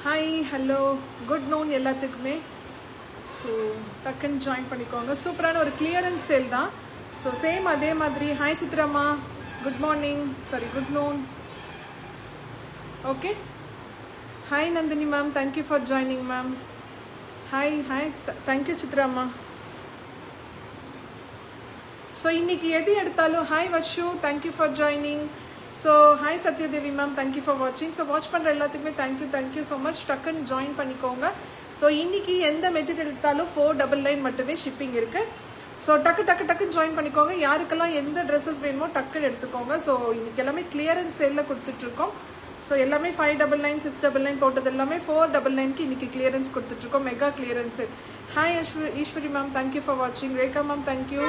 Hi hello good noon எல்லாத்துக்குமே. So டக்குன்னு join பண்ணிக்கோங்க. சூப்பரான ஒரு கிளியரன்ஸ் சேல் தான். ஸோ சேம் அதே மாதிரி. ஹாய் சித்ராமா, good morning, sorry good noon. Okay, hi Nandini ma'am, thank you for joining ma'am. Hi hi, thank you சித்ராமா. ஸோ இன்னைக்கு எது எடுத்தாலும் hi Varshu, thank you for joining. So hi Satyadevi ma'am, thank you for வாட்சிங். ஸோ வாட்ச் பண்ணுற எல்லாத்துக்குமே தேங்க்யூ ஸோ மச். டக்குன்னு join பண்ணிக்கோங்க. So இன்னைக்கு எந்த மெட்டீரியல் எடுத்தாலும் 499 மட்டுமே ஷிப்பிங் இருக்குது. ஸோ டக்குன்னு ஜாயின் பண்ணிக்கோங்க. யாருக்கெல்லாம் எந்த ட்ரெஸ்ஸஸ் வேணுமோ டக்குன்னு எடுத்துக்கோங்க. ஸோ இன்னைக்கு எல்லாமே கிளியரன்ஸ் சேலில் கொடுத்துட்ருக்கோம். ஸோ எல்லாமே 599 699 போட்டது எல்லாமே 499க்கு இன்னைக்கு கிளியரன்ஸ் கொடுத்துட்ருக்கோம். Mega clearance. Hi Eswari ma'am, thank you for வாட்சிங். Rekha ma'am, thank you.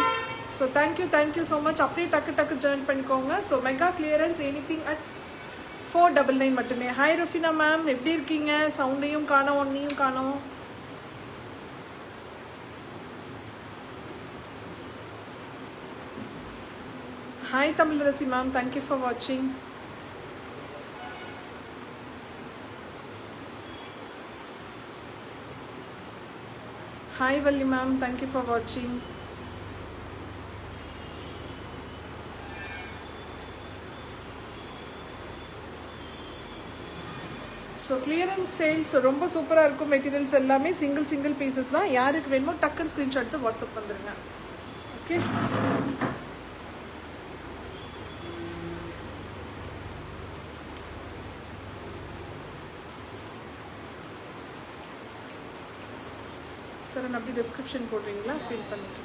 So thank you so much. அப்படியே டக்கு ஜாயின் பண்ணிக்கோங்க. So mega clearance anything at 499 மட்டுமே. ஹாய் ருஃபினா மேம், எப்படி இருக்கீங்க? சவுண்டையும் காணோம், ஒன்னையும் காணோம். Hi Tamilarasi ma'am, thank you for வாட்சிங். Hi Valli ma'am, thank you for வாட்சிங். ஸோ கிளியரன்ஸ் சேல்ஸ் ரொம்ப சூப்பராக இருக்கும். மெட்டீரியல்ஸ் எல்லாமே சிங்கிள் பீசஸ் தான். யாருக்கு வேணுமோ டக்குன்னு ஸ்க்ரீன்ஷாட் எடுத்து வாட்ஸ்அப் வந்துடுங்க. ஓகே, சார் நான் அப்படி டிஸ்கிரிப்ஷன் போடுறீங்களா? பின் பண்ணிட்டு.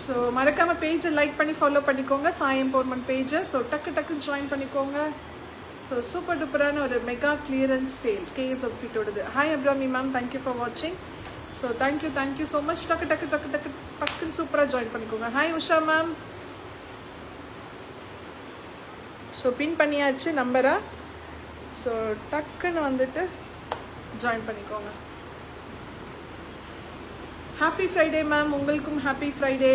ஸோ மறக்காமல் பேஜை லைக் பண்ணி ஃபாலோ பண்ணிக்கோங்க, சாய் எம்பவர்மெண்ட் பேஜை. ஸோ டக்குன்னு ஜாயின் பண்ணிக்கோங்க. ஸோ சூப்பர் டூப்பரான ஒரு மெகா கிளியரன்ஸ் சேல் கேஎஸ் அவுட்ஃபிட்டோடது. Hi Abirami ma'am, thank you for வாட்சிங். So thank you so much. டக்குன்னு சூப்பராக ஜாயின் பண்ணிக்கோங்க. Hi Usha ma'am. So pin பண்ணியாச்சு நம்பரை. ஸோ டக்குன்னு வந்துட்டு ஜாயின் பண்ணிக்கோங்க. ஹாப்பி ஃப்ரைடே மேம், உங்களுக்கும் happy Friday.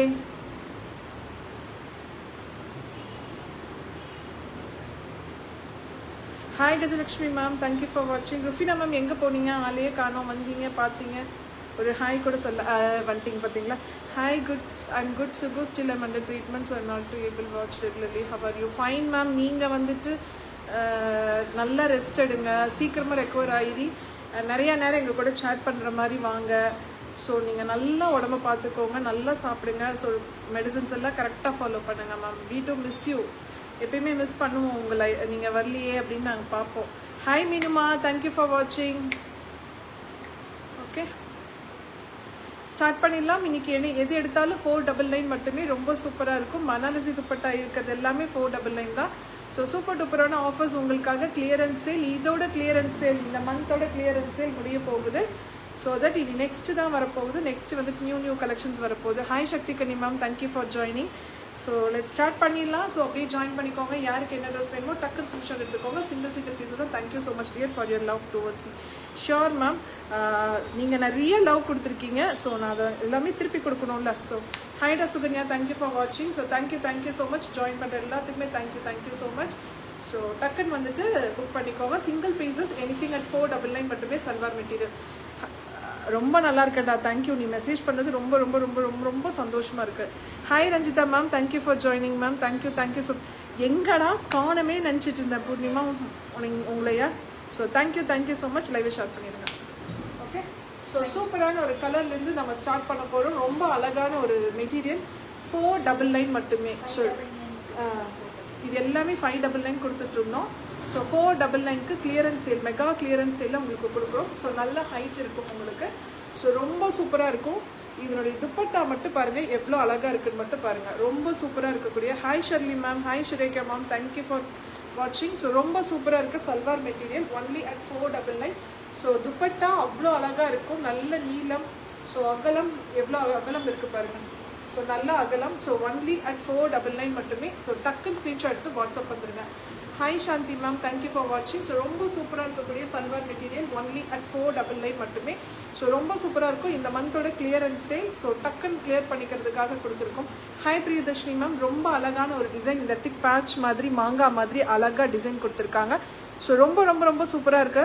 Hi Gajalakshmi ma'am, thank you for வாட்சிங். ருஃபினா மேம் எங்கே போனீங்க? ஆளையே காணோம். வந்தீங்க, பார்த்தீங்க, ஒரு ஹாய் கூட சொல்ல வந்துட்டீங்க பார்த்தீங்களா? Hi good Suku, still I'm under treatment, so not to able watch regularly. How are you? Fine ma'am. நீங்கள் வந்துட்டு நல்லா ரெஸ்ட் எடுங்க, சீக்கிரமாக ரெக்கவர் ஆகி நிறையா நேரம் எங்கள் கூட சேட் பண்ணுற மாதிரி வாங்க. ஸோ நீங்கள் நல்லா உடம்ப பார்த்துக்கோங்க, நல்லா சாப்பிடுங்க. ஸோ மெடிசன்ஸ் எல்லாம் கரெக்டாக ஃபாலோ பண்ணுங்கள் ma'am. We do miss you. எப்பயுமே மிஸ் பண்ணுவோம் உங்களை, நீங்கள் வரலையே அப்படின்னு நாங்கள் பார்ப்போம். ஹாய் மீனுமா, தேங்க்யூ ஃபார் வாட்சிங். ஓகே, ஸ்டார்ட் பண்ணிடலாம். இன்னைக்கு எது எடுத்தாலும் 499 மட்டுமே. ரொம்ப சூப்பராக இருக்கும். பனாரசி துப்பட்டா இருக்கிறது எல்லாமே 499 தான். ஸோ சூப்பர் டூப்பரான ஆஃபர்ஸ் உங்களுக்காக. கிளியரன்ஸ் சேல், இதோட கிளியரன்ஸ் சேல், இந்த மந்தோட கிளியரன்ஸ் சேல் முடிய போகுது. ஸோ தட் இனி நெக்ஸ்ட்டு தான் வரப்போகுது. நெக்ஸ்ட்டு வந்து நியூ கலெக்ஷன்ஸ் வரப்போகுது. Hi Sakthi Ghani ma'am, thank you for joining. So let start பண்ணிடலாம். ஸோ அப்படியே ஜாயின் பண்ணிக்கோங்க. யாருக்கு என்ன ட்ரெஸ் வேணுமோ டக்குன்னு ஸ்க்ரீன்ஷாட் எடுத்துக்கோங்க. சிங்கிள் பீஸஸ் தான். Thank you so much dear for your love towards me. Sure ma'am, நீங்கள் நிறைய லவ் கொடுத்துருக்கீங்க. ஸோ நான் அதை எல்லாமே திருப்பி கொடுக்கணும்ல. ஸோ ஹைடா சுகன்யா, தேங்க்யூ ஃபார் வாட்சிங். So thank you so much. Join பண்ணுற எல்லாத்துக்குமே தேங்க்யூ ஸோ மச். ஸோ டக்குன்னு வந்துட்டு புக் பண்ணிக்கோங்க. சிங்கிள் பீசஸ், எனிதிங் அட் 499 மட்டுமே. சல்வார் மெட்டீரியல் ரொம்ப நல்லா இருக்கேன்டா, தேங்க்யூ. நீ மெசேஜ் பண்ணது ரொம்ப சந்தோஷமாக இருக்குது. Hi Ranjitha ma'am, thank you for joining ma'am. Thank you so. எங்கடா காணமே நினச்சிட்டு இருந்தேன் பூர்ணிமா உங்களையா. So thank you so much. லைவை ஷேர் பண்ணிடுங்க. ஓகே, ஸோ சூப்பரான ஒரு கலர்லேருந்து நம்ம ஸ்டார்ட் பண்ண போகிறோம். ரொம்ப அழகான ஒரு மெட்டீரியல். 499 மட்டுமே. ஸோ இது எல்லாமே 599 கொடுத்துட்ருந்தோம். ஸோ 499க்கு கிளியரன்ஸ் சேல், மெகா கிளியரன்ஸ் சேலில் உங்களுக்கு கொடுக்குறோம். ஸோ நல்ல ஹைட் இருக்கும் உங்களுக்கு. ஸோ ரொம்ப சூப்பராக இருக்கும். இதனுடைய துப்பட்டா மட்டும் பாருங்கள் எவ்வளோ அழகாக இருக்குன்னு மட்டும் பாருங்கள். ரொம்ப சூப்பராக இருக்கக்கூடிய. Hi Shirley ma'am, hi Shurekha ma'am, thank you for வாட்சிங். ஸோ ரொம்ப சூப்பராக இருக்குது. Salwar material only at 499. So dupatta அவ்வளோ அழகாக இருக்கும். நல்ல நீளம். ஸோ அகலம் எவ்வளோ அகலம் இருக்குது பாருங்கள். ஸோ நல்ல அகலம். ஸோ ஒன்லி அட் 499 மட்டுமே. ஸோ டக்குன்னு ஸ்க்ரீன்ஷாட் எடுத்து வாட்ஸ்அப் வந்துடுங்க. Hi Shanthi ma'am, thank you for வாட்சிங். ஸோ ரொம்ப சூப்பராக இருக்கக்கூடிய சல்வார் மெட்டீரியல் ஒன்லி அட் 499 மட்டுமே. ஸோ ரொம்ப சூப்பராக இருக்கும். இந்த மந்தோட கிளியரன்ஸ் சேல். ஸோ டக்குன்னு கிளியர் பண்ணிக்கிறதுக்காக கொடுத்துருக்கோம். ஹாய் பிரியதர்ஷினி மேம், ரொம்ப அழகான ஒரு டிசைன். இந்த திக் பேட்ச் மாதிரி மாங்காய் மாதிரி அழகாக டிசைன் கொடுத்துருக்காங்க. ஸோ ரொம்ப ரொம்ப ரொம்ப சூப்பராக இருக்க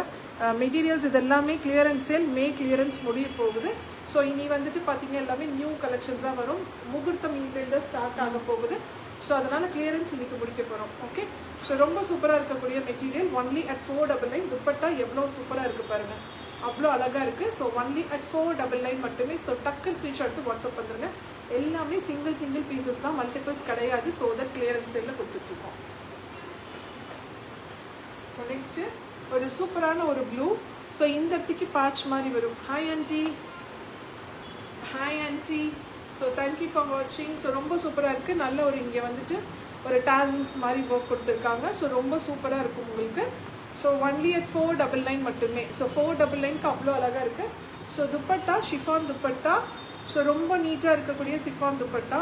மெட்டீரியல்ஸ். இது எல்லாமே கிளியரன்ஸ் சேல். மே கிளியரன்ஸ் முடிய போகுது. ஸோ இனி வந்துட்டு பார்த்தீங்க எல்லாமே நியூ கலெக்ஷன்ஸாக வரும். முகூர்த்தம் இனிமேல் ஸ்டார்ட் ஆக போகுது. ஸோ அதனால் கிளியரன்ஸ் இன்றைக்கி முடிக்க போகிறோம். ஓகே, ஸோ ரொம்ப சூப்பராக இருக்கக்கூடிய மெட்டீரியல் ஒன்லி அட் 499. துப்பட்டா எவ்வளோ சூப்பராக இருக்குது பாருங்கள், அவ்வளோ அழகாக இருக்குது. ஸோ ஒன்லி அட் 499 மட்டுமே. ஸோ டக்குன்னு ஸ்க்ரீன்ஷாட் எடுத்து வாட்ஸ்அப் வந்துடுங்க. எல்லாமே சிங்கிள் பீசஸ் தான், மல்டிபிள்ஸ் கிடையாது. ஸோ தட் கிளியரன்ஸ் சேலில் கொடுத்துட்ருக்கோம். ஸோ நெக்ஸ்ட்டு ஒரு சூப்பரான ஒரு ப்ளூ. ஸோ இந்த இடத்துக்கு பேட்ச் மாதிரி வரும். Hi aunty, hi aunty. So thank you for வாட்சிங். ஸோ ரொம்ப சூப்பராக இருக்குது. நல்ல ஒரு இங்கே வந்துட்டு ஒரு டாசல்ஸ் மாதிரி ஒர்க் கொடுத்துருக்காங்க. ஸோ ரொம்ப சூப்பராக இருக்கும் உங்களுக்கு. ஸோ ஒன்லி அட் 499 மட்டுமே. ஸோ 499க்கு அவ்வளோ அழகாக இருக்குது. So dupatta chiffon dupatta. So ரொம்ப நீட்டாக இருக்கக்கூடிய ஷிஃபான் துப்பட்டா.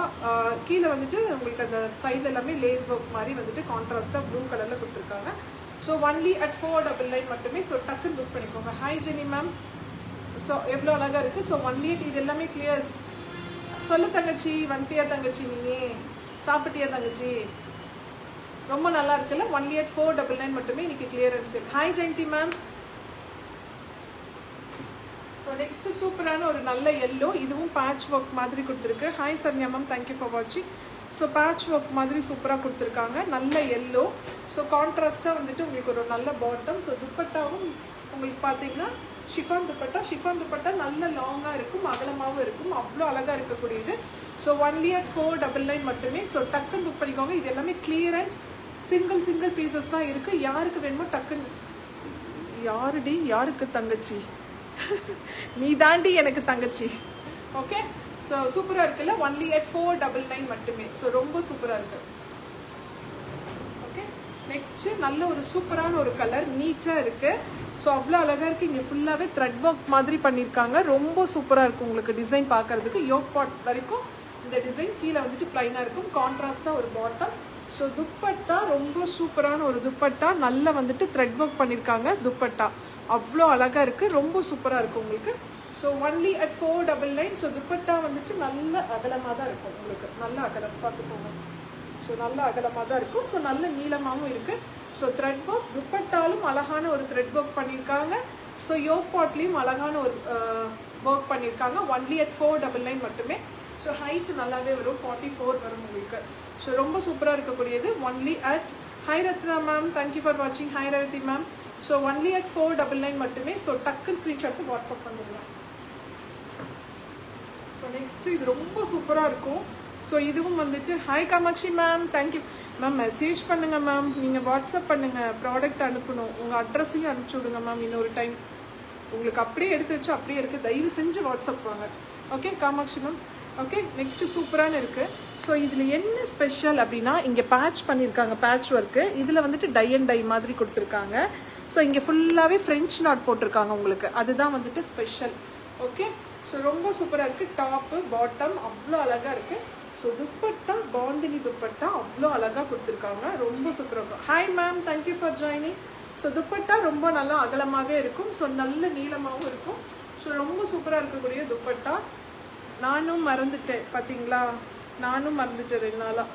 கீழே வந்துட்டு உங்களுக்கு அந்த சைடில் எல்லாமே லேஸ் ஒர்க் மாதிரி வந்துட்டு கான்ட்ராஸ்ட்டாக ப்ளூ கலரில் கொடுத்துருக்காங்க. ஸோ ஒன்லி அட் 499 மட்டுமே. ஸோ டக்குன்னு புக் பண்ணிக்கோங்க. Hi Jenny ma'am. ஸோ எவ்வளோ அழகாக இருக்குது. ஸோ ஒன்லி அட் இது எல்லாமே கிளியர்ஸ். சொல்லு தங்கச்சி, வந்துட்டியா தங்கச்சி, நீங்கள் சாப்பிட்டியா தங்கச்சி? ரொம்ப நல்லா இருக்குல்ல. ஒன்லி அட் 499 மட்டுமே இன்னைக்கு clearance. Hi Jayanthi ma'am. So next சூப்பரான ஒரு நல்ல எல்லோ. இதுவும் பேட்ச் ஒர்க் மாதிரி கொடுத்துருக்கு. Hi Sanya ma'am, thank you for வாட்சிங். ஸோ பேட்ச் ஒர்க் மாதிரி சூப்பராக கொடுத்துருக்காங்க. நல்ல எல்லோ. ஸோ கான்ட்ராஸ்ட்டாக வந்துட்டு உங்களுக்கு ஒரு நல்ல பாட்டம். ஸோ துப்பட்டாவும் உங்களுக்கு பார்த்தீங்கன்னா ஷிஃபான் துப்பட்டா. ஷிஃபான் துப்பட்டா நல்ல லாங்காக இருக்கும், அகலமாகவும் இருக்கும். அவ்வளோ அழகாக இருக்கக்கூடியது. ஸோ ஒன்லி அட் 499 மட்டுமே. ஸோ டக்குன்னு புக் பண்ணிக்கோங்க. இது எல்லாமே கிளியரன்ஸ். சிங்கிள் பீசஸ் தான் இருக்குது. யாருக்கு வேணுமோ டக்குன்னு. யாருடி, யாருக்கு தங்கச்சி? நீ தாண்டி எனக்கு தங்கச்சி. ஓகே, ஸோ சூப்பராக இருக்குல்ல. ஒன்லி அட் 499 மட்டுமே. ஸோ ரொம்ப சூப்பராக இருக்குது. ஓகே, நெக்ஸ்ட்டு நல்ல ஒரு சூப்பரான ஒரு கலர், நீட்டாக இருக்குது. ஸோ அவ்வளோ அழகாக இருக்குது. இங்கே ஃபுல்லாகவே த்ரெட் ஒர்க் மாதிரி பண்ணியிருக்காங்க. ரொம்ப சூப்பராக இருக்கும் உங்களுக்கு டிசைன் பார்க்குறதுக்கு. யோக் பாட் வரைக்கும் இந்த டிசைன். கீழே வந்துட்டு ப்ளைனாக இருக்கும். கான்ட்ராஸ்ட்டாக ஒரு பாட்டம். ஸோ துப்பட்டா ரொம்ப சூப்பரான ஒரு துப்பட்டா. நல்லா வந்துட்டு த்ரெட் ஒர்க் பண்ணியிருக்காங்க. துப்பட்டா அவ்வளோ அழகாக இருக்குது. ரொம்ப சூப்பராக இருக்கும் உங்களுக்கு. So only at 499. So dupatta வந்துட்டு நல்ல அகலமாக தான் இருக்கும் உங்களுக்கு. நல்ல அகலம் பார்த்துக்கோங்க. ஸோ நல்ல அகலமாக தான் இருக்கும். ஸோ நல்ல நீளமாகவும் இருக்குது. ஸோ த்ரெட் ஒர்க் துப்பட்டாலும் அழகான ஒரு த்ரெட் ஒர்க் பண்ணியிருக்காங்க. ஸோ யோக் பாட்லேயும் அழகான ஒரு ஒர்க் பண்ணியிருக்காங்க. ஒன்லி அட் 499 மட்டுமே. ஸோ ஹைட் நல்லாவே வரும். 44 வரும் உங்களுக்கு. ஸோ ரொம்ப சூப்பராக இருக்கக்கூடியது. Only at. Hi Ratna ma'am, thank you for வாட்சிங். Hi Rathi ma'am. So only at 499 மட்டுமே. ஸோ டக்குன்னு ஸ்க்ரீன்ஷாட் வாட்ஸ்அப் பண்ணிடலாம். ஸோ நெக்ஸ்ட்டு இது ரொம்ப சூப்பராக இருக்கும். ஸோ இதுவும் வந்துட்டு hi Kamatchi ma'am, thank you ma'am. Message பண்ணுங்கள் மேம், நீங்கள் வாட்ஸ்அப் பண்ணுங்கள். ப்ராடக்ட் அனுப்பணும், உங்கள் அட்ரஸையும் அனுப்பிச்சி விடுங்க மேம். இன்னொரு டைம் உங்களுக்கு அப்படியே எடுத்து வச்சு அப்படியே இருக்குது. தயவு செஞ்சு வாட்ஸ்அப் வாங்க. Okay Kamakshi ma'am. Okay, next சூப்பரான இருக்குது. ஸோ இதில் என்ன ஸ்பெஷல் அப்படின்னா இங்கே பேட்ச் பண்ணியிருக்காங்க, பேட்ச் ஒர்க்கு. இதில் வந்துட்டு டை அண்ட் டை மாதிரி கொடுத்துருக்காங்க. ஸோ இங்கே ஃபுல்லாகவே ஃப்ரெஞ்ச் நாட் போட்டிருக்காங்க உங்களுக்கு. அதுதான் வந்துட்டு ஸ்பெஷல். ஓகே, ஸோ ரொம்ப சூப்பராக இருக்குது. டாப்பு பாட்டம் அவ்வளோ அழகாக இருக்குது. ஸோ துப்பட்டா பாந்தினி துப்பட்டா அவ்வளோ அழகாக கொடுத்துருக்காங்க. ரொம்ப சூப்பராக இருக்கும். Hi ma'am, thank you for joining. So dupatta ரொம்ப நல்லா அகலமாகவே இருக்கும். ஸோ நல்ல நீளமாகவும் இருக்கும். ஸோ ரொம்ப சூப்பராக இருக்கக்கூடிய துப்பட்டா. நானும் மறந்துட்டேன் பார்த்தீங்களா, நானும் மறந்துட்டேன் 2 நாளாக.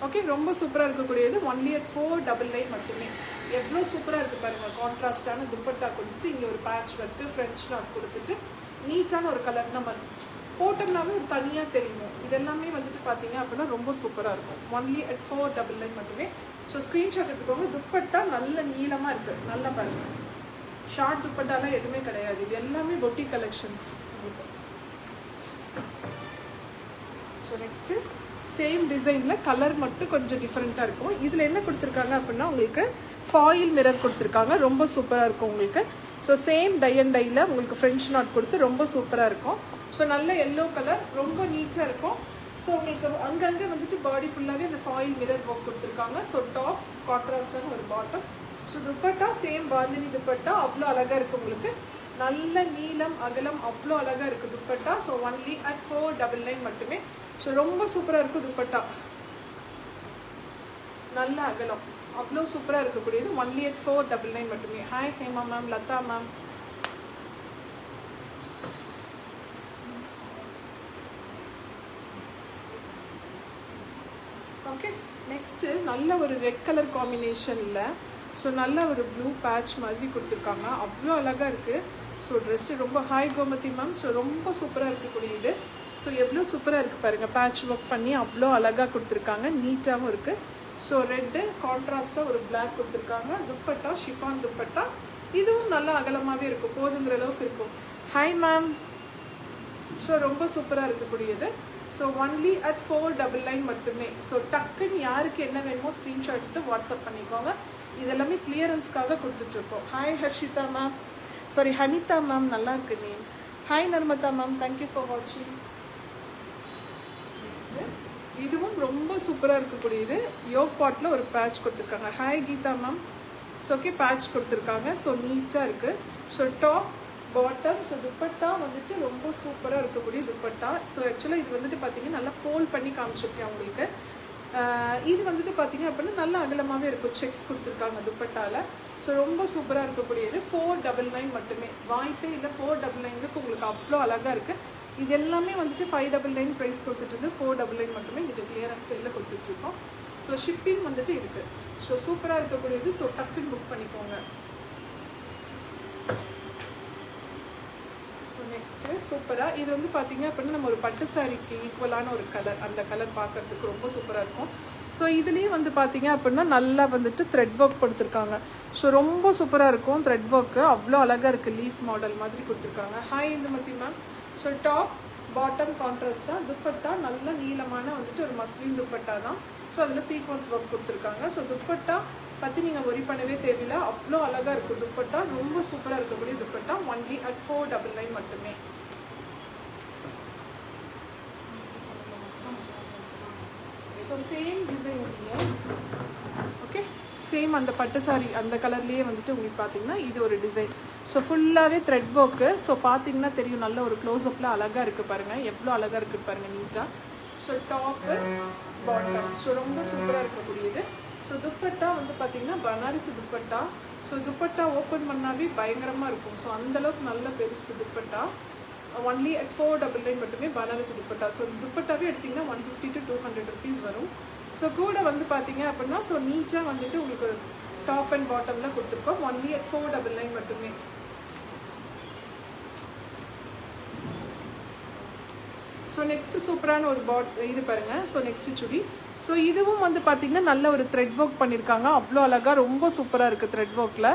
ஓகே, ரொம்ப சூப்பராக இருக்கக்கூடியது. ஒன்லி அட் 499 மட்டுமே. எவ்வளோ சூப்பராக இருக்குது பாருங்கள். கான்ட்ராஸ்டான துப்பட்டா கொடுத்துட்டு இங்கே ஒரு பேட்ச் ஒர்க்கு ஃப்ரெஞ்ச் நாட் கொடுத்துட்டு நீட்டான ஒரு கலர் நம்ம போட்டோம்னாவே ஒரு தனியாக தெரியும். இதெல்லாமே வந்துட்டு பார்த்தீங்க அப்படின்னா ரொம்ப சூப்பராக இருக்கும். ஒன்லி அட் 499 மட்டுமே. ஸோ ஸ்க்ரீன்ஷாட் எடுத்துக்கோங்க. துப்பட்டா நல்ல நீளமாக இருக்குது. நல்லா பாருங்கள். ஷார்ட் துப்பட்டாலாம் எதுவுமே கிடையாது. இது எல்லாமே பொட்டி கலெக்ஷன்ஸ் உங்களுக்கு. ஸோ நெக்ஸ்ட்டு சேம் டிசைனில் கலர் மட்டும் கொஞ்சம் டிஃப்ரெண்ட்டாக இருக்கும். இதில் என்ன கொடுத்துருக்காங்க அப்படின்னா உங்களுக்கு ஃபாயில் மிரர் கொடுத்துருக்காங்க. ரொம்ப சூப்பராக இருக்கும் உங்களுக்கு. ஸோ சேம் டை அண்ட் டையில் உங்களுக்கு ஃப்ரெஞ்ச் நாட் கொடுத்து ரொம்ப சூப்பராக இருக்கும். ஸோ நல்ல எல்லோ கலர், ரொம்ப நீட்டாக இருக்கும். ஸோ உங்களுக்கு அங்கங்கே வந்துட்டு பாடி ஃபுல்லாகவே அந்த ஃபாயில் மிரர் ஒர்க் கொடுத்துருக்காங்க. ஸோ டாப் கான்ட்ராஸ்டான ஒரு bottom. So dupatta same bandhani dupatta அவ்வளோ அழகாக இருக்குது உங்களுக்கு. நல்ல நீளம் அகலம் அவ்வளோ அழகாக இருக்குது துப்பட்டா. ஸோ ஒன்லி அட் 499 மட்டுமே. ஸோ ரொம்ப சூப்பராக இருக்குது துப்பட்டா. நல்ல அகலம் அவ்வளோ சூப்பராக இருக்கக்கூடியது. ஒன்லி அட் 499 மட்டுமே. Hi Hema ma'am, Latha ma'am. Okay, next நல்ல ஒரு ரெட் கலர் காம்பினேஷனில் ஸோ நல்ல ஒரு ப்ளூ பேட்ச் மாதிரி கொடுத்துருக்காங்க. அவ்வளோ அழகாக இருக்குது. ஸோ ட்ரெஸ்ஸு ரொம்ப ஹாய் கோமதி மேம். ஸோ ரொம்ப சூப்பராக இருக்கக்கூடியது. ஸோ எவ்வளோ சூப்பராக இருக்குது பாருங்கள். பேட்ச் ஒர்க் பண்ணி அவ்வளோ அழகாக கொடுத்துருக்காங்க. நீட்டாகவும் இருக்குது. ஸோ ரெட்டு கான்ட்ராஸ்ட்டாக ஒரு பிளாக் கொடுத்துருக்காங்க. துப்பட்டா ஷிஃபான் துப்பட்டா. இதுவும் நல்லா அகலமாகவே இருக்கும், போதுங்கிற அளவுக்கு இருக்கும். Hi ma'am. ஸோ ரொம்ப சூப்பராக இருக்கக்கூடியது. ஸோ ஒன்லி அட் 499 மட்டுமே. ஸோ டக்குன்னு யாருக்கு என்ன வேணுமோ ஸ்க்ரீன்ஷாட் எடுத்து வாட்ஸ்அப் பண்ணிக்கோங்க. இதெல்லாமே கிளியரன்ஸ்க்காக கொடுத்துட்ருக்கோம். Hi Harshitha ma'am, sorry Hanitha ma'am, நல்லா இருக்கு name. Hi Narmada ma'am, thank you for வாட்சிங். நெக்ஸ்ட்டு இதுவும் ரொம்ப சூப்பராக இருக்கக்கூடியது. யோக் பாட்டில் ஒரு பேட்ச் கொடுத்துருக்காங்க. Hi Geetha ma'am. So okay, patch கொடுத்துருக்காங்க. ஸோ நீட்டாக இருக்குது. So top bottom. So dupatta வந்துட்டு ரொம்ப சூப்பராக இருக்கக்கூடிய துப்பட்டா. ஸோ ஆக்சுவலாக இது வந்துட்டு பார்த்தீங்கன்னா நல்லா ஃபோல்ட் பண்ணி காமிச்சிருக்கேன் உங்களுக்கு. இது வந்துட்டு பார்த்தீங்க அப்படின்னா நல்லா அகலமாகவே இருக்கும். செக்ஸ் கொடுத்துருக்காங்க துப்பட்டாவில். ஸோ ரொம்ப சூப்பராக இருக்கக்கூடியது. 499 மட்டுமே. வாய்ப்பே இல்லை. 499க்கு உங்களுக்கு அவ்வளோ அழகாக இருக்குது. இது எல்லாமே வந்துட்டு 599 ப்ரைஸ் கொடுத்துட்டு 499 மட்டுமே இது கிளியரன்ஸ் சேலில் கொடுத்துட்ருக்கோம். ஸோ ஷிப்பிங் வந்துட்டு இருக்குது. ஸோ சூப்பராக இருக்கக்கூடியது. ஸோ டக்குன்னு புக் பண்ணிக்கோங்க. நெக்ஸ்ட்டு சூப்பராக இது வந்து பார்த்தீங்க அப்படின்னா நம்ம ஒரு பட்டு சாரிக்கு ஈக்குவலான ஒரு கலர். அந்த கலர் பார்க்குறதுக்கு ரொம்ப சூப்பராக இருக்கும். ஸோ இதுலேயே வந்து பார்த்தீங்க அப்படின்னா நல்லா வந்துட்டு த்ரெட் ஒர்க் கொடுத்துருக்காங்க. ஸோ ரொம்ப சூப்பராக இருக்கும் த்ரெட் ஒர்க்கு. அவ்வளோ அழகாக இருக்குது. லீஃப் மாடல் மாதிரி கொடுத்துருக்காங்க. Hi Indumathi ma'am. So top bottom கான்ட்ராஸ்ட்டாக துப்பட்டா நல்ல நீளமான வந்துட்டு ஒரு மஸ்லின் துப்பட்டா தான். ஸோ அதில் சீக்வன்ஸ் ஒர்க் கொடுத்துருக்காங்க. ஸோ துப்பட்டா பற்றி நீங்கள் ஒரி பண்ணவே தேவையில்லை. அவ்வளோ அழகாக இருக்கும் துப்பட்டா. ரொம்ப சூப்பராக இருக்கக்கூடிய துப்பட்டா. ஒன்லி அட் 499 மட்டுமே. ஸோ சேம் டிசைன் இல்லையா? ஓகே, சேம் அந்த பட்டு சாரி அந்த கலர்லேயே வந்துட்டு உங்களுக்கு பார்த்தீங்கன்னா இது ஒரு டிசைன். ஸோ ஃபுல்லாகவே த்ரெட் ஒர்க்கு. ஸோ பார்த்தீங்கன்னா தெரியும், நல்ல ஒரு க்ளோஸ்அப்பில் அழகாக இருக்குது பாருங்கள். எவ்வளோ அழகாக இருக்குது பாருங்கள் நீட்டாக. So top bottom. ஸோ ரொம்ப சூப்பராக இருக்கக்கூடியது. ஸோ துப்பட்டா வந்து பார்த்திங்கன்னா பனாரசி துப்பட்டா. ஸோ துப்பட்டா ஓப்பன் பண்ணாவே பயங்கரமாக இருக்கும். ஸோ அந்தளவுக்கு நல்ல பெருசு துப்பட்டா. ஒன்லி அட் 499 மட்டுமே பனாரசி துப்பட்டா. ஸோ துப்பட்டாவே எடுத்திங்கன்னா 150 to 200 rupees வரும். ஸோ கூட வந்து பார்த்தீங்க அப்படின்னா ஸோ நீட்டாக வந்துட்டு உங்களுக்கு டாப் அண்ட் பாட்டமில் கொடுத்துருக்கோம். ஒன்லி அட் 499 மட்டுமே. ஸோ நெக்ஸ்ட்டு சூப்பரான ஒரு இது பாருங்கள். ஸோ நெக்ஸ்ட்டு சுடி. ஸோ இதுவும் வந்து பார்த்திங்கன்னா நல்ல ஒரு த்ரெட் ஒர்க் பண்ணியிருக்காங்க. அவ்வளோ அழகாக ரொம்ப சூப்பராக இருக்குது த்ரெட் ஒர்க்கில்.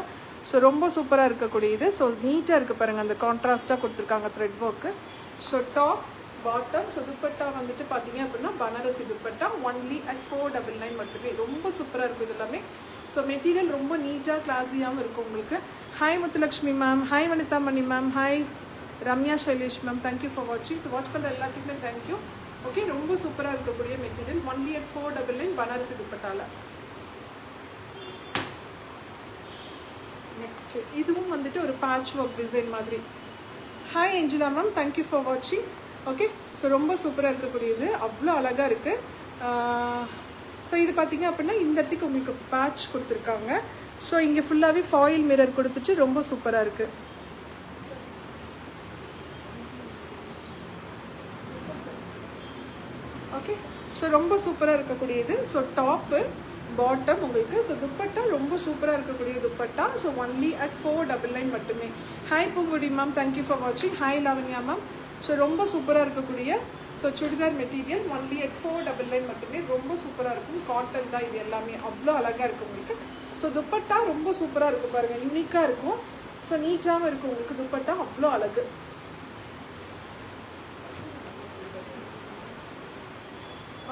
ஸோ ரொம்ப சூப்பராக இருக்கக்கூடியது. ஸோ நீட்டாக இருக்குது பாருங்கள். அந்த கான்ட்ராஸ்ட்டாக கொடுத்துருக்காங்க thread work. So top bottom. So dupatta வந்துட்டு பார்த்தீங்க அப்படின்னா பனாரசி துப்பட்டா. ஒன்லி அட் 499 மட்டுமே. ரொம்ப சூப்பராக இருக்குது இது எல்லாமே. ஸோ மெட்டீரியல் ரொம்ப நீட்டாக கிளாஸியாகவும் இருக்கும் உங்களுக்கு. Hi Muthulakshmi ma'am. Hi Vanitha Mani ma'am. Hi Ramya Shailesh ma'am. Thank you for வாட்சிங். ஸோ வாட்ச் பண்ணுற எல்லாத்துக்குமே தேங்க்யூ. ஓகே, ரொம்ப சூப்பராக இருக்கக்கூடிய மெட்டீரியல். ஒன்லி அட் 499 பனாரசி துப்பட்டால. நெக்ஸ்ட் இதுவும் வந்துட்டு ஒரு பேட்ச் ஒர்க் டிசைன் மாதிரி. Hi Angela ma'am, thank you for வாட்சிங். ஓகே, ஸோ ரொம்ப சூப்பராக இருக்கக்கூடியது. அவ்வளோ அழகாக இருக்குது. ஸோ இது பார்த்தீங்க அப்படின்னா இந்த இடத்துக்கு உங்களுக்கு பேட்ச் கொடுத்துருக்காங்க. ஸோ இங்கே ஃபுல்லாகவே ஃபாயில் மிரர் கொடுத்துட்டு ரொம்ப சூப்பராக இருக்குது. ஓகே, ஸோ ரொம்ப சூப்பராக இருக்கக்கூடியது. ஸோ டாப்பு பாட்டம் உங்களுக்கு. ஸோ துப்பட்டா ரொம்ப சூப்பராக இருக்கக்கூடிய துப்பட்டா. ஸோ ஒன்லி அட் 499 மட்டுமே. Hi Poongudi ma'am, thank you for வாட்சிங். Hi Lavanya ma'am. ஸோ ரொம்ப சூப்பராக இருக்கக்கூடிய so churidar material. Only at 499 மட்டுமே. ரொம்ப சூப்பராக இருக்கும். காட்டன் தான் இது எல்லாமே. அவ்வளோ அழகாக இருக்கும் உங்களுக்கு. ஸோ துப்பட்டா ரொம்ப சூப்பராக இருக்கும் பாருங்கள். யூனிக்காக இருக்கும். ஸோ நீட்டாகவும் இருக்கும் உங்களுக்கு துப்பட்டா. அவ்வளோ அழகு.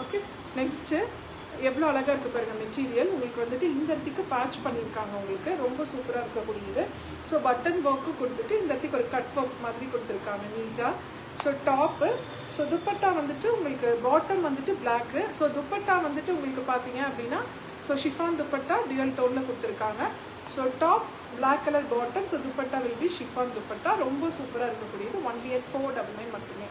ஓகே, நெக்ஸ்ட்டு எவ்வளோ அழகாக இருக்குது பாருங்கள் மெட்டீரியல். உங்களுக்கு வந்துட்டு இந்த இடத்துக்கு பேட்ச் பண்ணியிருக்காங்க உங்களுக்கு. ரொம்ப சூப்பராக இருக்கக்கூடியது. ஸோ பட்டன் ஒர்க்கு கொடுத்துட்டு இந்த இடத்துக்கு ஒரு கட் ஒர்க் மாதிரி கொடுத்துருக்காங்க நீட்டாக. So top. ஸோ துப்பட்டா வந்துட்டு உங்களுக்கு பாட்டம் வந்துட்டு பிளாக்கு. ஸோ துப்பட்டா வந்துட்டு உங்களுக்கு பார்த்தீங்க அப்படின்னா ஸோ ஷிஃபான் துப்பட்டா டியூயல் டோனில் கொடுத்துருக்காங்க. So top black colour bottom. So dupatta will be chiffon dupatta. ரொம்ப சூப்பராக இருக்கக்கூடியது. ஒன்லி அட் 499 மட்டுமே.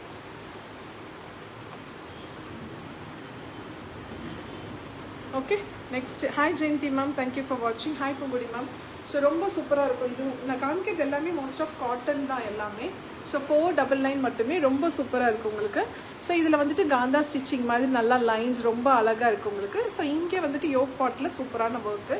Okay next hi Jayanthi ma'am, thank you for வாட்சிங். Hi Poongudi ma'am. ஸோ ரொம்ப சூப்பராக இருக்கும். இது நான் காமிக்கிறது எல்லாமே மோஸ்ட் ஆஃப் காட்டன் தான் எல்லாமே. ஸோ 499 மட்டுமே, ரொம்ப சூப்பராக இருக்குது உங்களுக்கு. ஸோ இதில் வந்துட்டு காந்தா ஸ்டிச்சிங் மாதிரி நல்லா லைன்ஸ் ரொம்ப அழகாக இருக்குது உங்களுக்கு. ஸோ இங்கே வந்துட்டு யோக் பாட்டில் சூப்பரான ஒர்க்கு.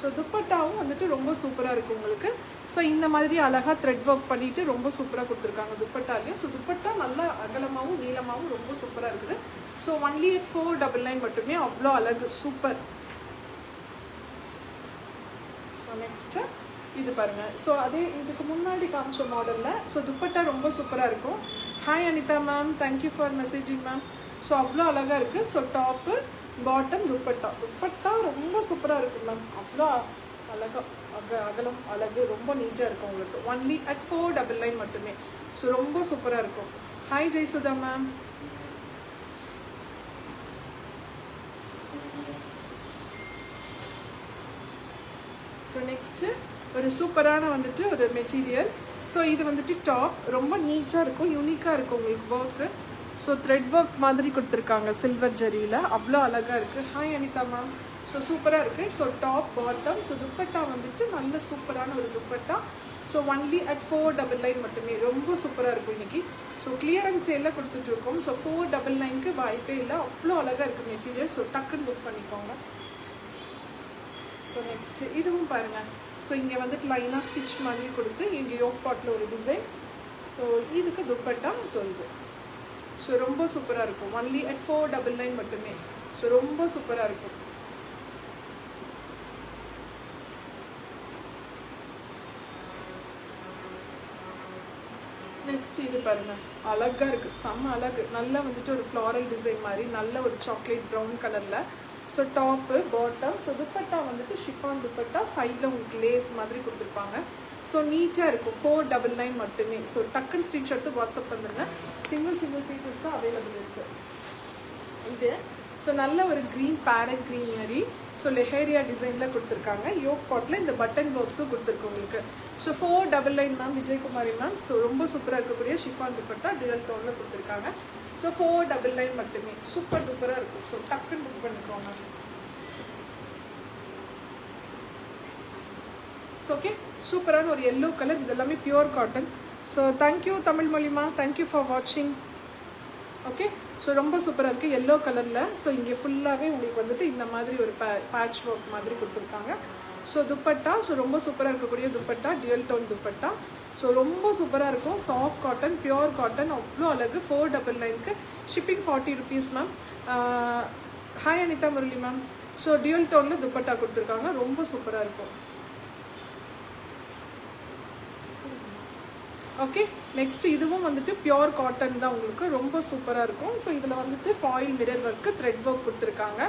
ஸோ துப்பட்டாவும் வந்துட்டு ரொம்ப சூப்பராக இருக்குது உங்களுக்கு. ஸோ இந்த மாதிரி அழகாக த்ரெட் ஒர்க் பண்ணிவிட்டு ரொம்ப சூப்பராக கொடுத்துருக்காங்க துப்பட்டாலையும். ஸோ துப்பட்டா நல்லா அகலமாகவும் நீளமாகவும் ரொம்ப சூப்பராக இருக்குது. ஸோ ஒன்லி at 499 மட்டுமே, அவ்வளோ அழகு, சூப்பர். ஸோ நெக்ஸ்ட்டு இது பாருங்கள். ஸோ அதே இதுக்கு முன்னாடி காமிச்ச மாடலில் ஸோ துப்பட்டா ரொம்ப சூப்பராக இருக்கும். Hi Anitha ma'am, thank you for messaging ma'am. So அவ்வளோ அழகாக இருக்குது. ஸோ டாப்பு பாட்டம் துப்பட்டா ரொம்ப சூப்பராக இருக்குது மேம். அவ்வளோ அழகாக அகலம் அழகு ரொம்ப நீட்டாக இருக்கும் உங்களுக்கு. ஒன்லி at 499 மட்டுமே. ஸோ ரொம்ப சூப்பராக இருக்கும். Hi Jayasudha ma'am. So next ஒரு சூப்பரான வந்துட்டு ஒரு மெட்டீரியல். ஸோ இது வந்துட்டு டாப் ரொம்ப நீட்டாக இருக்கும், யூனிக்காக இருக்கும் உங்களுக்கு ஒர்க்கு. ஸோ த்ரெட் ஒர்க் மாதிரி கொடுத்துருக்காங்க சில்வர் ஜரியில், அவ்வளோ அழகாக இருக்குது. Hi Anitha ma'am. ஸோ சூப்பராக இருக்குது. So top bottom. So dupatta வந்துட்டு நல்ல சூப்பரான ஒரு துப்பட்டா. ஸோ ஒன்லி at 499 மட்டுமே, ரொம்ப சூப்பராக இருக்கும் இன்றைக்கி. ஸோ கிளியரன்ஸ் சேலில் கொடுத்துட்ருக்கோம். ஸோ 499க்கு வாய்ப்பே இல்லை, அவ்வளோ அழகாக இருக்குது மெட்டீரியல். ஸோ டக்குன்னு புக் பண்ணிக்கோங்க. ஸோ நெக்ஸ்ட்டு இதுவும் பாருங்கள். ஸோ இங்கே வந்துட்டு லைனாக ஸ்டிச் மாதிரி கொடுத்து இங்கே யோக் பாட்டில் ஒரு டிசைன். ஸோ இதுக்கு துப்பட்டா. ஸோ இது ஸோ ரொம்ப சூப்பராக இருக்கும். ஒன்லி at 499 மட்டுமே. ஸோ ரொம்ப சூப்பராக இருக்கும். நெக்ஸ்ட் இது பாருங்கள், அழகாக இருக்குது, செம்ம அழகு. நல்லா வந்துட்டு ஒரு ஃப்ளாரல் டிசைன் மாதிரி நல்ல ஒரு சாக்லேட் ப்ரௌன் கலரில். So top bottom. So dupatta வந்துட்டு ஷிஃபான் துப்பட்டா, சைடில் உங்களுக்கு லேஸ் மாதிரி கொடுத்துருப்பாங்க. ஸோ நீட்டாக இருக்கும். 499 மட்டுமே. ஸோ டக்குன்னு ஸ்க்ரீன்ஷாட்டு வாட்ஸ்அப் பண்ணுங்க. சிங்கிள் பீசஸ் தான் அவைலபிள் இருக்குது இது. ஸோ நல்ல ஒரு க்ரீன் பேரட் க்ரீன் மாதிரி ஸோ லெஹேரியா டிசைனில் கொடுத்துருக்காங்க. யோக் பாட்டில் இந்த பட்டன் ஒர்க்ஸும் கொடுத்துருக்கு உங்களுக்கு. So 499 ma'am, Vijayakumari ma'am. So ரொம்ப சூப்பராக இருக்கக்கூடிய ஷிஃபான் துப்பட்டா டியூல் டோனில் கொடுத்துருக்காங்க. ஸோ 499 மட்டுமே, சூப்பர் டூப்பராக இருக்கும். ஸோ டக்குன்னு புக் பண்ணிக்கோங்க. ஸோ ஓகே, சூப்பரான ஒரு எல்லோ கலர். இது எல்லாமே pure cotton. So thank you Tamil மொழிமா, தேங்க்யூ ஃபார் வாட்சிங். ஓகே, ஸோ ரொம்ப சூப்பராக இருக்குது எல்லோ கலரில். ஸோ இங்கே ஃபுல்லாகவே உங்களுக்கு வந்துட்டு இந்த மாதிரி ஒரு பேட்ச் ஒர்க் மாதிரி கொடுத்துருக்காங்க. ஸோ துப்பட்டா. ஸோ ரொம்ப சூப்பராக இருக்கக்கூடிய dupatta, dual tone dupatta. So ரொம்ப சூப்பராக இருக்கும். சாஃப்ட் காட்டன், பியூர் காட்டன், அவ்வளோ அழகு. 499க்கு shipping 40 rupees ma'am. Hi Anitha Murali ma'am. So dual டோனில் துப்பட்டா கொடுத்துருக்காங்க, ரொம்ப சூப்பராக இருக்கும். ஓகே, நெக்ஸ்ட் இதுவும் வந்துட்டு பியூர் காட்டன் தான் உங்களுக்கு, ரொம்ப சூப்பராக இருக்கும். ஸோ இதில் வந்துட்டு foil mirror work thread work கொடுத்துருக்காங்க.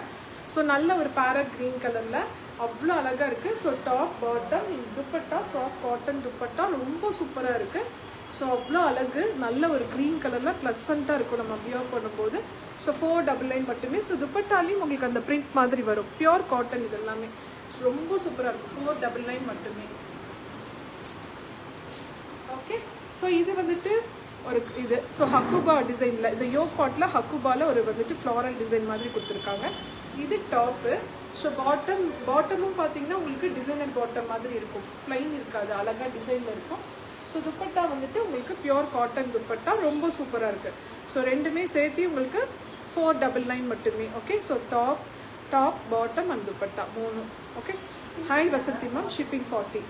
ஸோ நல்ல ஒரு பேரட் க்ரீன் கலரில் அவ்வளோ அழகாக இருக்குது. So top bottom dupatta, soft cotton dupatta, ரொம்ப சூப்பராக இருக்குது. ஸோ அவ்வளோ அழகு, நல்ல ஒரு க்ரீன் கலரில் ப்ளசண்ட்டாக இருக்கும் நம்ம வியர் பண்ணும்போது. ஸோ 499 மட்டுமே. ஸோ துப்பட்டாலையும் உங்களுக்கு அந்த பிரிண்ட் மாதிரி வரும். பியூர் காட்டன் இது எல்லாமே. ஸோ ரொம்ப சூப்பராக இருக்கும். 499 மட்டுமே. ஓகே, ஸோ இது வந்துட்டு ஒரு இது. ஸோ ஹக்குபா டிசைனில் இந்த யோக் பாட்டில் ஹக்குபாவில் ஒரு வந்துட்டு ஃப்ளாரல் டிசைன் மாதிரி கொடுத்துருக்காங்க. இது டாப்பு. ஸோ பாட்டமும் பார்த்தீங்கன்னா உங்களுக்கு டிசைனர் பாட்டம் மாதிரி இருக்கும், ப்ளைன் இருக்காது, அழகாக டிசைனில் இருக்கும். ஸோ துப்பட்டா வந்துட்டு உங்களுக்கு பியூர் காட்டன் துப்பட்டா, ரொம்ப சூப்பராக இருக்குது. ஸோ ரெண்டுமே சேர்த்து உங்களுக்கு 499 மட்டுமே. Okay, so top bottom and dupatta 3. Okay, hi Vasanthi ma'am, shipping 40.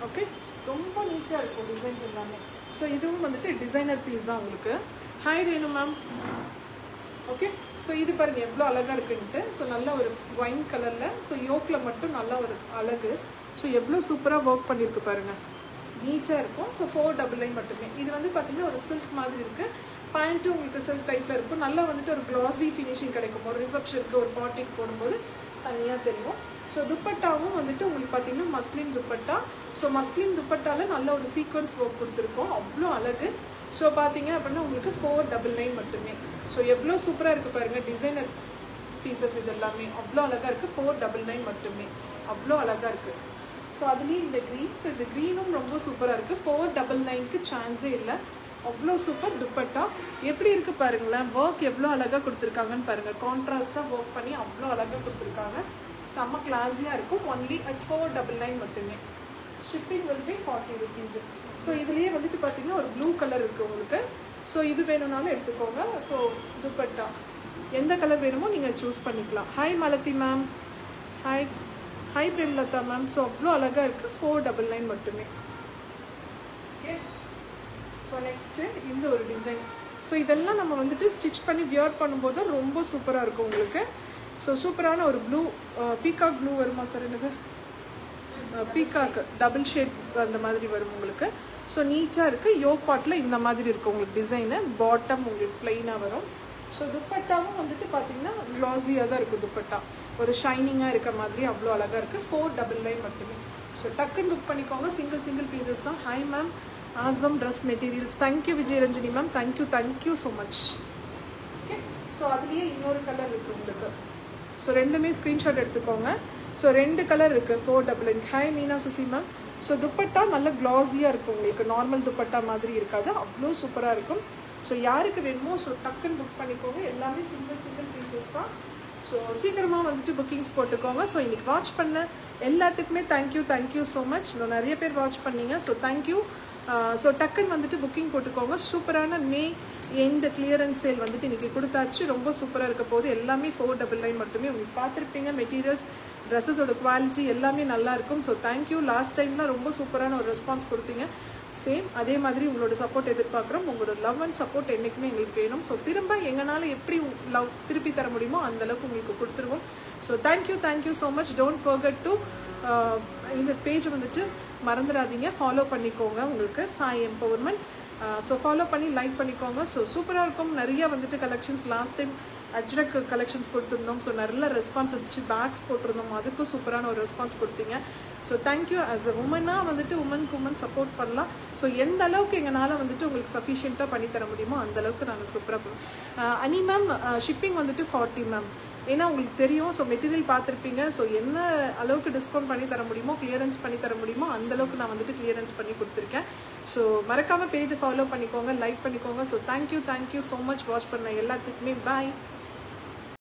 Okay, ரொம்ப நீட்டாக இருக்கும் டிசைன்ஸ் எல்லாமே. ஸோ இதுவும் வந்துட்டு டிசைனர் பீஸ் தான் உங்களுக்கு. Hi Renu ma'am. Okay, so இது பாருங்கள் எவ்வளோ அழகாக இருக்குன்ட்டு. ஸோ நல்ல ஒரு ஒயின் கலரில். ஸோ யோக்கில் மட்டும் நல்ல ஒரு அழகு. ஸோ எவ்வளோ சூப்பராக ஒர்க் பண்ணியிருக்கு பாருங்கள், நீட்டாக இருக்கும். ஸோ 499 மட்டுமே. இது வந்து பார்த்திங்கன்னா ஒரு சில்க் மாதிரி இருக்குது. பேண்ட்டும் உங்களுக்கு சில்க் டைப்பில் இருக்கும். நல்லா வந்துட்டு ஒரு க்ளாஸி ஃபினிஷிங் கிடைக்கும். ஒரு ரிசப்ஷனுக்கு ஒரு பார்ட்டிக்கு போடும்போது தனியாக தெரியும். ஸோ துப்பட்டாவும் வந்துட்டு உங்களுக்கு பார்த்திங்கன்னா மஸ்லின் துப்பட்டா. ஸோ மஸ்லின் துப்பட்டாவில் நல்ல ஒரு சீக்வன்ஸ் ஒர்க் கொடுத்துருக்கோம், அவ்வளோ அழகு. ஸோ பார்த்தீங்க அப்படின்னா உங்களுக்கு 499 மட்டுமே. ஸோ எவ்வளோ சூப்பராக இருக்குது பாருங்கள், டிசைனர் பீசஸ் இது எல்லாமே அவ்வளோ அழகாக இருக்குது. 499 மட்டுமே, அவ்வளோ அழகாக இருக்குது. ஸோ அதுலேயும் இந்த க்ரீன். ஸோ இந்த க்ரீனும் ரொம்ப சூப்பராக இருக்குது. 499க்கு சான்ஸே இல்லை, அவ்வளோ சூப்பர் துப்பட்டா. எப்படி இருக்கு பாருங்களேன், ஒர்க் எவ்வளோ அழகாக கொடுத்துருக்காங்கன்னு பாருங்க. கான்ட்ராஸ்டாக ஒர்க் பண்ணி அவ்வளோ அழகாக கொடுத்துருக்காங்க. செம்ம கிளாஸியாக இருக்கும். ஒன்லி அட் 499 மட்டுமே. Shipping will be 40 rupees. So இதுலேயே வந்துட்டு பார்த்தீங்கன்னா ஒரு ப்ளூ கலர் இருக்குது உங்களுக்கு. ஸோ இது வேணும்னாலும் எடுத்துக்கோங்க. ஸோ துப்பட்டா எந்த கலர் வேணுமோ நீங்கள் சூஸ் பண்ணிக்கலாம். Hi Malathi ma'am. Hi Premalatha ma'am. So அவ்வளோ அழகாக இருக்குது. 499 மட்டுமே. ஓகே. ஸோ நெக்ஸ்ட்டு இந்த ஒரு டிசைன். ஸோ இதெல்லாம் நம்ம வந்துட்டு ஸ்டிச் பண்ணி வியர் பண்ணும்போது ரொம்ப சூப்பராக இருக்கும் உங்களுக்கு. ஸோ சூப்பரான ஒரு ப்ளூ, பீகாக் ப்ளூ வருமா சார்? என்னது பீகாக் டபுள் ஷேட் அந்த மாதிரி வரும் உங்களுக்கு. ஸோ நீட்டாக இருக்குது. யோக் பாட்டில் இந்த மாதிரி இருக்குது உங்களுக்கு டிசைனு. பாட்டம் உங்களுக்கு பிளெயினாக வரும். ஸோ துப்பட்டாவும் வந்துட்டு பார்த்தீங்கன்னா க்ளாஸியாக தான் இருக்குது. துப்பட்டா ஒரு ஷைனிங்காக இருக்க மாதிரி அவ்வளோ அழகாக இருக்குது. 499 மட்டுமே. ஸோ டக்குன்னு புக் பண்ணிக்கோங்க. சிங்கிள் பீசஸ் தான். Hi ma'am. Awesome dress materials. Thank you Vijayaranjani ma'am. Thank you so much. Okay. So அதுலேயே இன்னொரு கலர் இருக்குது உங்களுக்கு. ஸோ ரெண்டுமே ஸ்க்ரீன்ஷாட் எடுத்துக்கோங்க. ஸோ 2 கலர் இருக்குது. 499. Hi Meena Suchi ma'am. So dupatta நல்ல க்ளாஸியாக இருக்கும் உங்களுக்கு. நார்மல் துப்பட்டா மாதிரி இருக்காது. அவ்வளோ சூப்பராக இருக்கும். ஸோ யாருக்கு வேணுமோ ஸோ டக்குன்னு புக் பண்ணிக்கோங்க. எல்லாமே சிங்கிள் பீசஸ் தான். ஸோ சீக்கிரமாக வந்துட்டு புக்கிங்ஸ் போட்டுக்கோங்க. ஸோ இன்றைக்கி வாட்ச் பண்ண எல்லாத்துக்குமே தேங்க்யூ ஸோ மச். இன்னும் நிறைய பேர் வாட்ச் பண்ணீங்க. So thank you. ஸோ டக்குன்னு வந்துட்டு புக்கிங் போட்டுக்கோங்க. சூப்பரான மே எண்ட் கிளியரன்ஸ் சேல் வந்துட்டு இன்றைக்கி கொடுத்தாச்சு. ரொம்ப சூப்பராக இருக்க போது. எல்லாமே 499 மட்டுமே. உங்களுக்கு பார்த்துருப்பீங்க மெட்டீரியல்ஸ், ட்ரெஸ்ஸஸோட குவாலிட்டி எல்லாமே நல்லாயிருக்கும். So thank you. லாஸ்ட் டைம்லாம் ரொம்ப சூப்பரான ஒரு ரெஸ்பான்ஸ் கொடுத்தீங்க. சேம் அதே மாதிரி உங்களோட சப்போர்ட் எதிர்பார்க்குறோம். உங்களோட லவ் அண்ட் சப்போர்ட் என்றைக்குமே எங்களுக்கு வேணும். ஸோ திரும்ப எங்களால் எப்படி லவ் திருப்பி தர முடியுமோ அந்தளவுக்கு உங்களுக்கு கொடுத்துருவோம். So thank you so much. Don't forget to இந்த பேஜ் வந்துட்டு மறந்துடாதீங்க, ஃபாலோ பண்ணிக்கோங்க. உங்களுக்கு சாய் எம்பவர்மெண்ட். ஸோ ஃபாலோ பண்ணி லைக் பண்ணிக்கோங்க. ஸோ சூப்பராக இருக்கும். நிறைய வந்துட்டு collections last time Ajrakh collections கொடுத்துருந்தோம். ஸோ நல்ல ரெஸ்பான்ஸ் வந்துச்சு. பேக்ஸ் போட்டிருந்தோம். அதுக்கும் சூப்பரான ஒரு ரெஸ்பான்ஸ் கொடுத்தீங்க. So thank you. ஆஸ் அ உமனாக வந்துட்டு உமன் சப்போர்ட் பண்ணலாம். ஸோ எந்த அளவுக்கு எங்களால் வந்துட்டு உங்களுக்கு சஃபிஷியண்ட்டாக பண்ணித்தர முடியுமோ அந்தளவுக்கு நாங்கள் சூப்பராக பண்ணுவோம். அனி மேம் ஷிப்பிங் வந்துட்டு 40 மேம். ஏன்னா உங்களுக்கு தெரியும். ஸோ மெட்டீரியல் பார்த்துருப்பீங்க. ஸோ என்ன அளவுக்கு டிஸ்கவுண்ட் பண்ணி தர முடியுமோ, கிளியரன்ஸ் பண்ணி தர முடியுமோ அந்தளவுக்கு நான் வந்துட்டு கிளியரன்ஸ் பண்ணி கொடுத்துருக்கேன். ஸோ மறக்காமல் பேஜை ஃபாலோ பண்ணிக்கோங்க, லைக் பண்ணிக்கோங்க. So thank you so much watch பண்ண எல்லாத்துக்குமே. பாய்.